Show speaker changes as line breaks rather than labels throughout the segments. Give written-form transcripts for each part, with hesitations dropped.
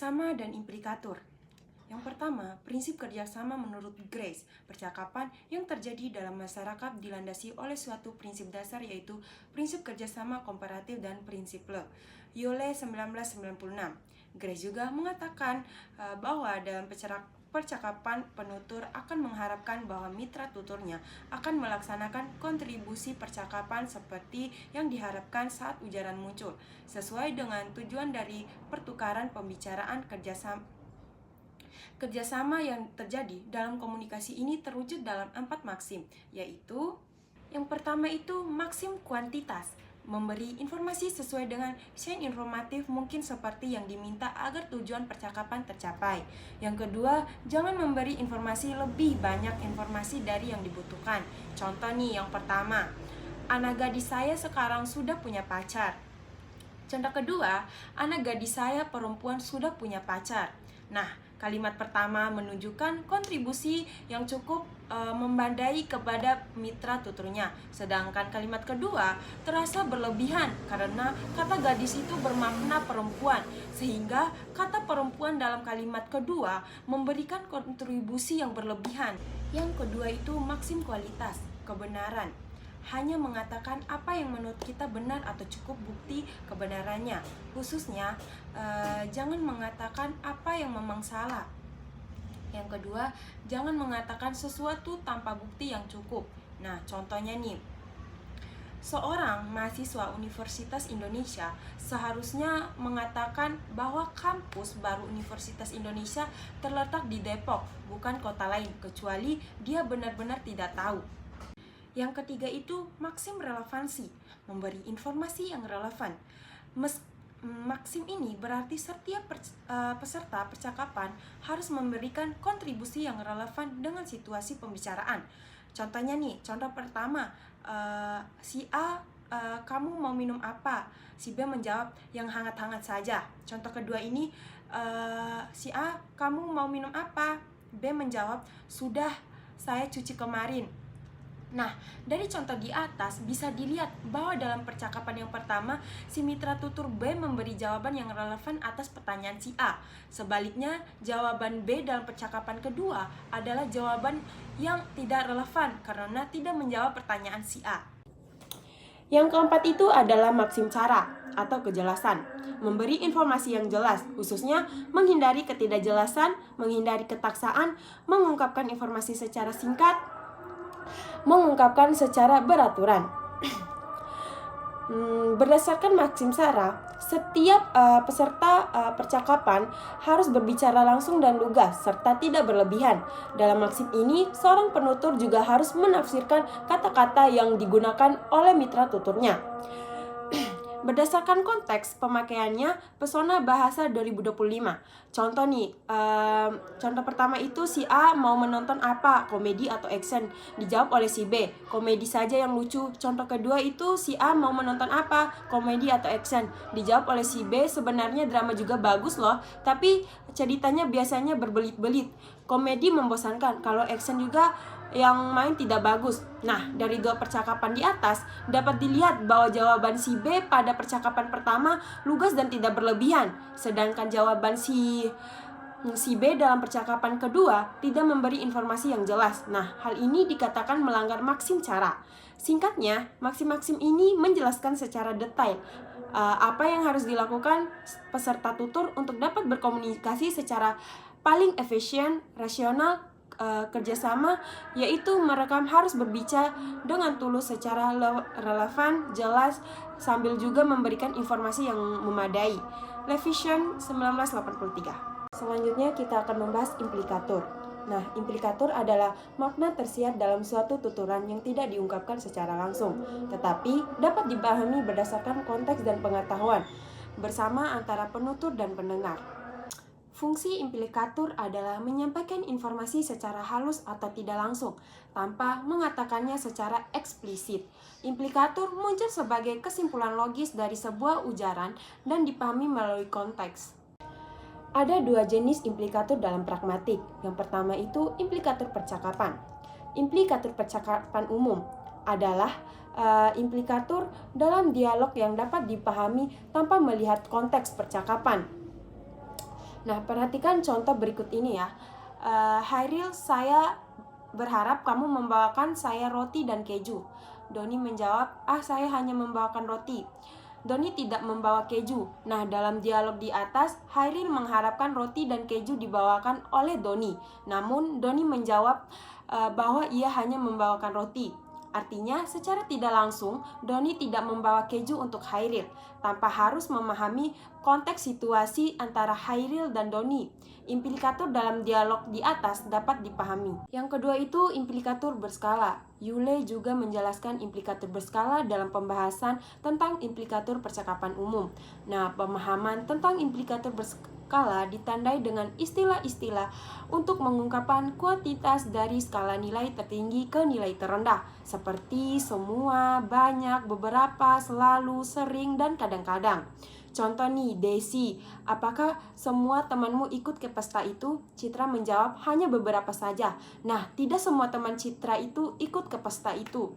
Kerjasama dan implikator. Yang pertama, prinsip kerjasama menurut Grace, percakapan yang terjadi dalam masyarakat dilandasi oleh suatu prinsip dasar yaitu prinsip kerjasama komparatif dan prinsip Le. Yole 1996. Grace juga mengatakan bahwa dalam percakapan penutur akan mengharapkan bahwa mitra tuturnya akan melaksanakan kontribusi percakapan seperti yang diharapkan saat ujaran muncul, sesuai dengan tujuan dari pertukaran pembicaraan Kerjasama yang terjadi dalam komunikasi ini terwujud dalam 4 maksim, yaitu yang pertama itu maksim kuantitas, memberi informasi sesuai dengan chain informatif mungkin seperti yang diminta agar tujuan percakapan tercapai. Yang kedua, jangan memberi informasi lebih banyak informasi dari yang dibutuhkan. Contoh nih, yang pertama, anak gadis saya sekarang sudah punya pacar. Contoh kedua, anak gadis saya perempuan sudah punya pacar. Nah, kalimat pertama menunjukkan kontribusi yang cukup membandai kepada mitra tuturnya. Sedangkan kalimat kedua terasa berlebihan karena kata gadis itu bermakna perempuan, sehingga kata perempuan dalam kalimat kedua memberikan kontribusi yang berlebihan. Yang kedua itu maksim kualitas, kebenaran. Hanya mengatakan apa yang menurut kita benar atau cukup bukti kebenarannya. Khususnya, jangan mengatakan apa yang memang salah. Yang kedua, jangan mengatakan sesuatu tanpa bukti yang cukup. Nah, contohnya nih, seorang mahasiswa Universitas Indonesia seharusnya mengatakan bahwa kampus baru Universitas Indonesia terletak di Depok, bukan kota lain, kecuali dia benar-benar tidak tahu. Yang ketiga itu maksim relevansi, memberi informasi yang relevan. Maksim ini berarti setiap peserta percakapan harus memberikan kontribusi yang relevan dengan situasi pembicaraan. Contohnya nih, contoh pertama, si A, kamu mau minum apa? Si B menjawab, yang hangat-hangat saja. Contoh kedua ini, si A, kamu mau minum apa? B menjawab, sudah, saya cuci kemarin. Nah, dari contoh di atas bisa dilihat bahwa dalam percakapan yang pertama, si mitra tutur B memberi jawaban yang relevan atas pertanyaan si A. Sebaliknya, jawaban B dalam percakapan kedua adalah jawaban yang tidak relevan karena tidak menjawab pertanyaan si A. Yang keempat itu adalah maksim cara atau kejelasan. Memberi informasi yang jelas, khususnya menghindari ketidakjelasan, menghindari ketaksaan, mengungkapkan informasi secara singkat, mengungkapkan secara beraturan. Berdasarkan maksim cara, setiap peserta percakapan harus berbicara langsung dan lugas serta tidak berlebihan. Dalam maksim ini, seorang penutur juga harus menafsirkan kata-kata yang digunakan oleh mitra tuturnya. Berdasarkan konteks pemakaiannya, pesona bahasa 2025. Contoh nih, contoh pertama itu si A mau menonton apa, komedi atau action? Dijawab oleh si B, komedi saja yang lucu. Contoh kedua itu si A mau menonton apa, komedi atau action? Dijawab oleh si B, sebenarnya drama juga bagus loh, tapi ceritanya biasanya berbelit-belit. Komedi membosankan, kalau action juga yang main tidak bagus. Nah, dari dua percakapan di atas dapat dilihat bahwa jawaban si B pada percakapan pertama lugas dan tidak berlebihan, sedangkan jawaban si B dalam percakapan kedua tidak memberi informasi yang jelas. Nah, hal ini dikatakan melanggar maksim cara. Singkatnya, maksim-maksim ini menjelaskan secara detail apa yang harus dilakukan peserta tutur untuk dapat berkomunikasi secara paling efisien, rasional, kerjasama, yaitu mereka harus berbicara dengan tulus secara relevan, jelas, sambil juga memberikan informasi yang memadai. Levision 1983. Selanjutnya kita akan membahas implikator. Nah, implikator adalah makna tersirat dalam suatu tuturan yang tidak diungkapkan secara langsung, tetapi dapat dipahami berdasarkan konteks dan pengetahuan bersama antara penutur dan pendengar. Fungsi implikator adalah menyampaikan informasi secara halus atau tidak langsung, tanpa mengatakannya secara eksplisit. Implikator muncul sebagai kesimpulan logis dari sebuah ujaran dan dipahami melalui konteks. Ada dua jenis implikator dalam pragmatik. Yang pertama itu implikator percakapan. Implikator percakapan umum adalah implikator dalam dialog yang dapat dipahami tanpa melihat konteks percakapan. Nah, perhatikan contoh berikut ini ya. Hairil, saya berharap kamu membawakan saya roti dan keju. Doni menjawab, saya hanya membawakan roti. Doni tidak membawa keju. Nah, dalam dialog di atas, Hairil mengharapkan roti dan keju dibawakan oleh Doni. Namun, Doni menjawab bahwa ia hanya membawakan roti. Artinya, secara tidak langsung, Doni tidak membawa keju untuk Hairil, tanpa harus memahami konteks situasi antara Hairil dan Doni. Implikatur dalam dialog di atas dapat dipahami. Yang kedua itu implikatur berskala. Yule juga menjelaskan implikatur berskala dalam pembahasan tentang implikatur percakapan umum. Nah, pemahaman tentang implikatur berskala ditandai dengan istilah-istilah untuk mengungkapkan kuantitas dari skala nilai tertinggi ke nilai terendah, seperti semua, banyak, beberapa, selalu, sering, dan kadang-kadang. Contoh nih, Desi, apakah semua temanmu ikut ke pesta itu? Citra menjawab, hanya beberapa saja. Nah, tidak semua teman Citra itu ikut ke pesta itu.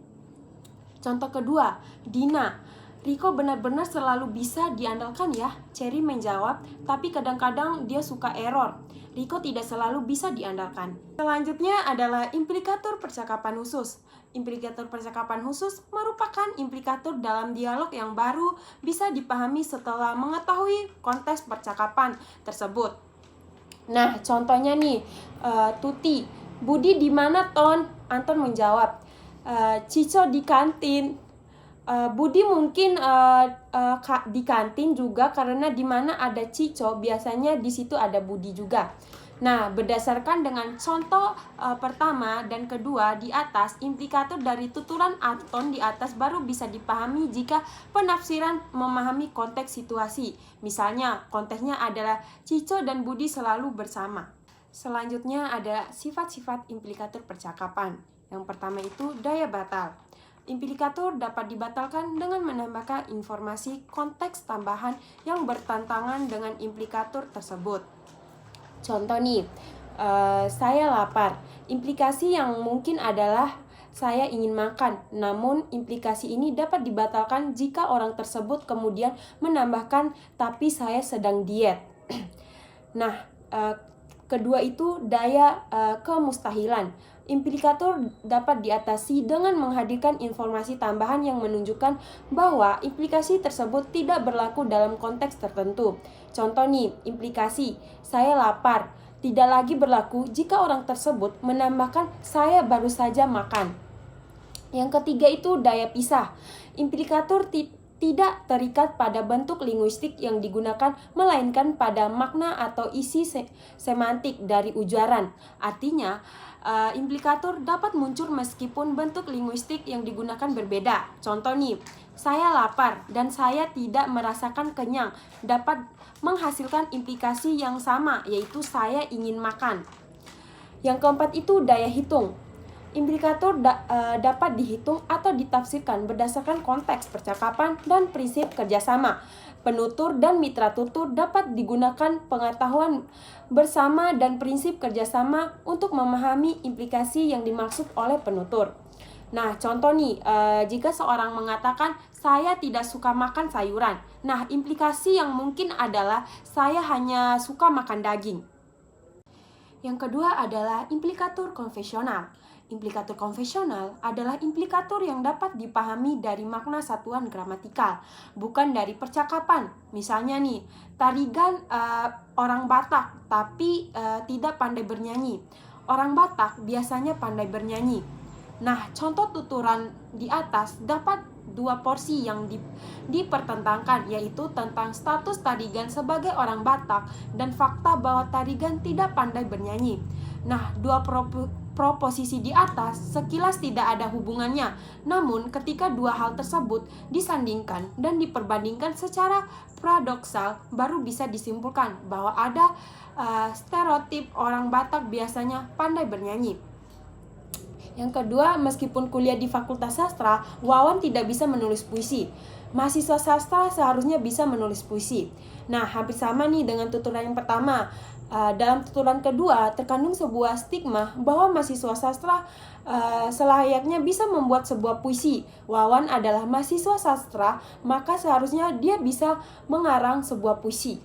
Contoh kedua, Dina, Riko benar-benar selalu bisa diandalkan ya? Cherry menjawab, tapi kadang-kadang dia suka error. Riko tidak selalu bisa diandalkan. Selanjutnya adalah implikatur percakapan khusus. Implikatur percakapan khusus merupakan implikatur dalam dialog yang baru bisa dipahami setelah mengetahui konteks percakapan tersebut. Nah, contohnya nih, Tuti, Budi di mana, Ton? Anton menjawab, Cico di kantin. Budi mungkin di kantin juga karena di mana ada Cico biasanya di situ ada Budi juga. Nah, berdasarkan dengan contoh pertama dan kedua di atas, implikatur dari tuturan Anton di atas baru bisa dipahami jika penafsiran memahami konteks situasi. Misalnya, konteksnya adalah Cico dan Budi selalu bersama. Selanjutnya ada sifat-sifat implikatur percakapan. Yang pertama itu daya batal. Implikatur dapat dibatalkan dengan menambahkan informasi konteks tambahan yang bertentangan dengan implikatur tersebut. Contoh nih, saya lapar. Implikasi yang mungkin adalah saya ingin makan. Namun implikasi ini dapat dibatalkan jika orang tersebut kemudian menambahkan tapi saya sedang diet. Nah, kedua itu daya kemustahilan. Implikatur dapat diatasi dengan menghadirkan informasi tambahan yang menunjukkan bahwa implikasi tersebut tidak berlaku dalam konteks tertentu. Contoh nih, implikasi saya lapar tidak lagi berlaku jika orang tersebut menambahkan saya baru saja makan. Yang ketiga itu daya pisah. Implikatur tidak terikat pada bentuk linguistik yang digunakan, melainkan pada makna atau isi semantik dari ujaran. Artinya, implikatur dapat muncul meskipun bentuk linguistik yang digunakan berbeda. Contoh nih, saya lapar dan saya tidak merasakan kenyang dapat menghasilkan implikasi yang sama, yaitu saya ingin makan. Yang keempat itu daya hitung. Implikatur dapat dihitung atau ditafsirkan berdasarkan konteks percakapan dan prinsip kerjasama. Penutur dan mitra tutur dapat digunakan pengetahuan bersama dan prinsip kerjasama untuk memahami implikasi yang dimaksud oleh penutur. Nah, contoh nih, jika seorang mengatakan saya tidak suka makan sayuran. Nah, implikasi yang mungkin adalah saya hanya suka makan daging. Yang kedua adalah implikatur konvensional. Implikatur konvensional adalah implikatur yang dapat dipahami dari makna satuan gramatikal, bukan dari percakapan. Misalnya nih, Tarigan orang Batak tapi tidak pandai bernyanyi. Orang Batak biasanya pandai bernyanyi. Nah, contoh tuturan di atas dapat dua porsi yang dipertentangkan, yaitu tentang status Tarigan sebagai orang Batak dan fakta bahwa Tarigan tidak pandai bernyanyi. Nah, dua proposisi di atas sekilas tidak ada hubungannya, namun ketika dua hal tersebut disandingkan dan diperbandingkan secara paradoksal, baru bisa disimpulkan bahwa ada stereotip orang Batak biasanya pandai bernyanyi. Yang kedua, meskipun kuliah di Fakultas Sastra, Wawan tidak bisa menulis puisi. Mahasiswa sastra seharusnya bisa menulis puisi. Nah, hampir sama nih dengan tuturan yang pertama. Dalam tuturan kedua, terkandung sebuah stigma bahwa mahasiswa sastra selayaknya bisa membuat sebuah puisi. Wawan adalah mahasiswa sastra, maka seharusnya dia bisa mengarang sebuah puisi.